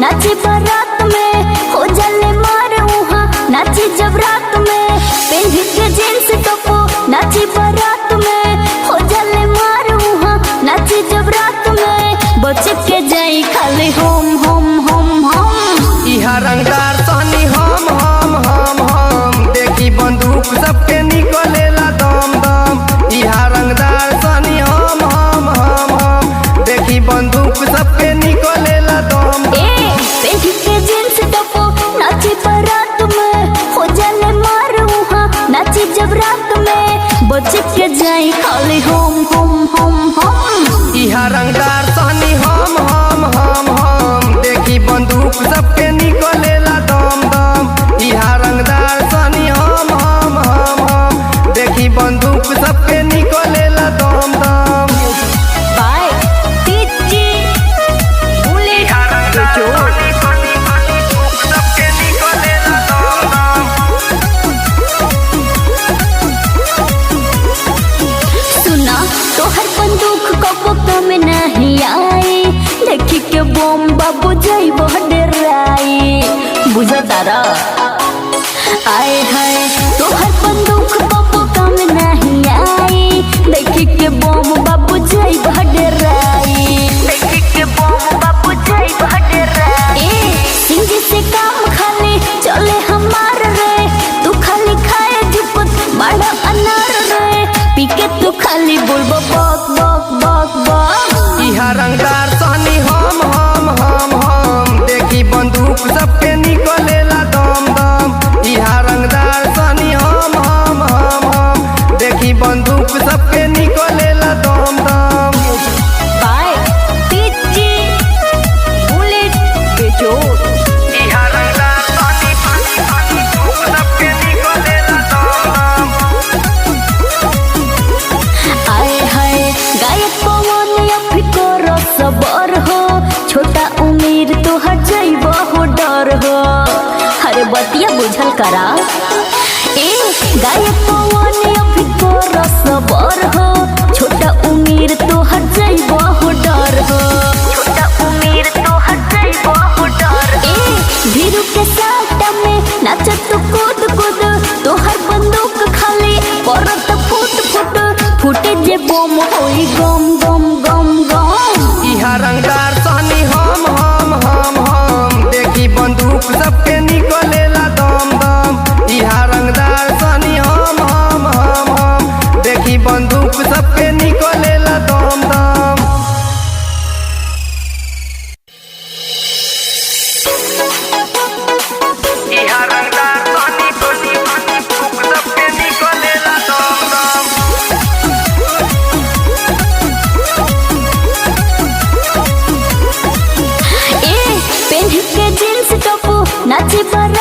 नाची बारात में हो जाले मार उहाँ नाची जब रात में पहन के जींस टॉपो नाची बारात में हो जाले मार उहाँ नाची जब रात में बच के जाई खाली होम होम होम होम इहा रंगदार सहनी हम देखी बंदूक सबके निकलेला दम दम। इहा रंगदार सहनी हम देखी बंदूक सबके निकलेला दम दम। पहन के जींस टॉपो नाची बारात में हो जाले मार उहाँ नाची जब रात में बच के जाई खाली होम होम होम होम। इहा रंगदार सहनी हम देखी बंदूक सबके निकलेला दम दम। इहा रंगदार सहनी हम देखी बंदूक सबके निकलेला दम दम। बाय टीजी बुलेट इहा रंगदार सहनी बंदूक सबके निकलेला दम दम। सुना तोहर बंदूक कबो कम नहीं आई देखी के बम बाबू जाइबो डराई बुझा तारा आए हाय तोहर बंदूक कबो कम नहीं आई देखी के बम बाबू जाइबो डराई देखी के बम बाबू जाइबो डराई सिंह से काम खाली चले हमार रे तू खाली खाए जुपत बड़ा अनार रे पी के तू खाली बोलबो बक बक बक बक। इहा रंगदार सहनी हम देखी बंदूक सबके निकलेला दम दम। इहा रंगदार सहनी हम देखी बंदूक सबके निकलेला दम दम। बाय टीजी बुलेट बेजोड़ इहा रंगदार सहनी बंदूक सबके निकलेला दम दम। आए हाय गायक पवन या फिकर सबर हो छोटा उम्र तो हट जाइबो हो डर हो हरे बतिया बुझल करा गायक पवन या फिकर सबर हो छोटा उम्र तो हट जाइबो हो डर हो छोटा उम्र तो हट जाइबो हो डर धीरू के साथ में नाच तू कूद कूद तोहर बंदूक खाली करत फुट फुट फुटे जे बम होई गम गम गम गम। इहा रंगदार सहनी हम देखी बंदूक सबके निकलेला दम दम। इहा रंगदार सहनी हम देखी बंदूक सबके निकलेला दम दम। इहा रंगदार सहनी बंदूक सबके निकलेला दम दम। पहन के जींस टॉप नाची बारात